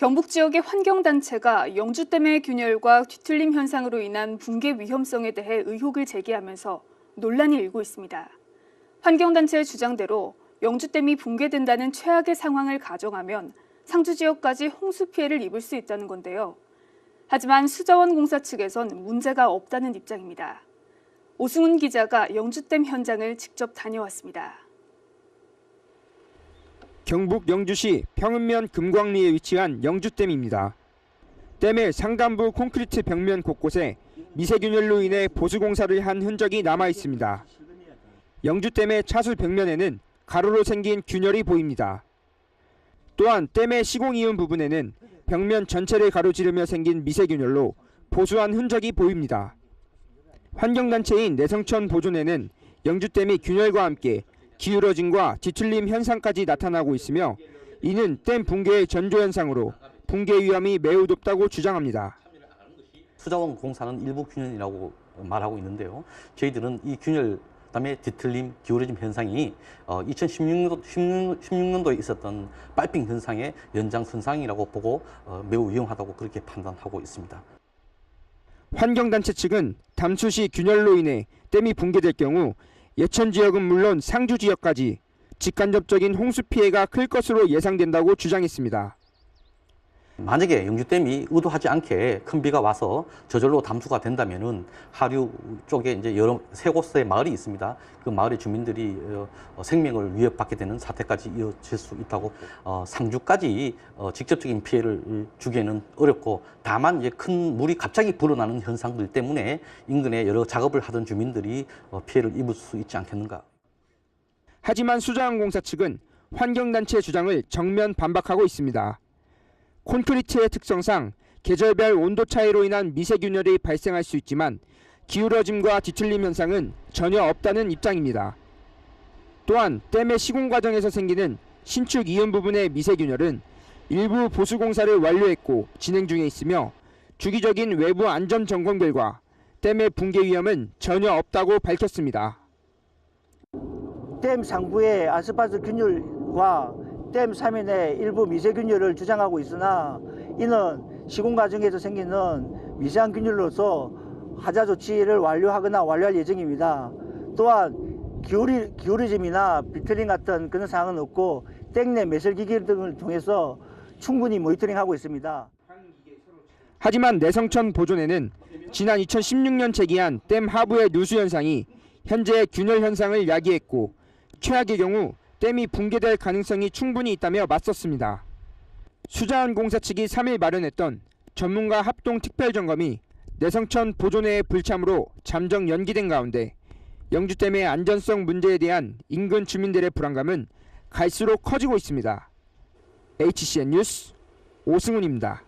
경북 지역의 환경단체가 영주댐의 균열과 뒤틀림 현상으로 인한 붕괴 위험성에 대해 의혹을 제기하면서 논란이 일고 있습니다. 환경단체의 주장대로 영주댐이 붕괴된다는 최악의 상황을 가정하면 상주 지역까지 홍수 피해를 입을 수 있다는 건데요. 하지만 수자원공사 측에선 문제가 없다는 입장입니다. 오승훈 기자가 영주댐 현장을 직접 다녀왔습니다. 경북 영주시 평읍면 금광리에 위치한 영주댐입니다. 댐의 상단부 콘크리트 벽면 곳곳에 미세균열로 인해 보수공사를 한 흔적이 남아 있습니다. 영주댐의 차수 벽면에는 가로로 생긴 균열이 보입니다. 또한 댐의 시공 이은 부분에는 벽면 전체를 가로지르며 생긴 미세균열로 보수한 흔적이 보입니다. 환경단체인 내성천 보존에는 영주댐이 균열과 함께 기울어짐과 뒤틀림 현상까지 나타나고 있으며 이는 댐 붕괴의 전조현상으로 붕괴 위험이 매우 높다고 주장합니다. 수자원공사는 일부 균열이라고 말하고 있는데요. 저희들은 이 균열, 그다음에 뒤틀림, 기울어짐 현상이 2016년도에 있었던 빨핑 현상의 연장선상이라고 보고 매우 위험하다고 그렇게 판단하고 있습니다. 환경단체 측은 담수 시 균열로 인해 댐이 붕괴될 경우 예천 지역은 물론 상주 지역까지 직간접적인 홍수 피해가 클 것으로 예상된다고 주장했습니다. 만약에 영주댐이 의도하지 않게 큰 비가 와서 저절로 담수가 된다면은 하류 쪽에 이제 세 곳의 마을이 있습니다. 그 마을의 주민들이 생명을 위협받게 되는 사태까지 이어질 수 있다고 상주까지 직접적인 피해를 주기에는 어렵고 다만 이제 큰 물이 갑자기 불어나는 현상들 때문에 인근에 여러 작업을 하던 주민들이 피해를 입을 수 있지 않겠는가. 하지만 수자원공사 측은 환경단체 주장을 정면 반박하고 있습니다. 콘크리트의 특성상 계절별 온도 차이로 인한 미세균열이 발생할 수 있지만 기울어짐과 뒤틀림 현상은 전혀 없다는 입장입니다. 또한 댐의 시공 과정에서 생기는 신축 이은 부분의 미세균열은 일부 보수공사를 완료했고 진행 중에 있으며 주기적인 외부 안전 점검 결과 댐의 붕괴 위험은 전혀 없다고 밝혔습니다. 댐 상부의 아스팔트 균열과 댐 사면의 일부 미세균열을 주장하고 있으나 이는 시공 과정에서 생기는 미세한 균열로서 하자 조치를 완료하거나 완료할 예정입니다. 또한 기울어짐이나 비틀림 같은 그런 사항은 없고 댐 내 매설기기 등을 통해서 충분히 모니터링하고 있습니다. 하지만 내성천 보존에는 지난 2016년 제기한 댐 하부의 누수 현상이 현재의 균열 현상을 야기했고 최악의 경우 댐이 붕괴될 가능성이 충분히 있다며 맞섰습니다. 수자원공사 측이 3일 마련했던 전문가 합동 특별점검이 내성천 보존회의 불참으로 잠정 연기된 가운데 영주댐의 안전성 문제에 대한 인근 주민들의 불안감은 갈수록 커지고 있습니다. HCN 뉴스 오승훈입니다.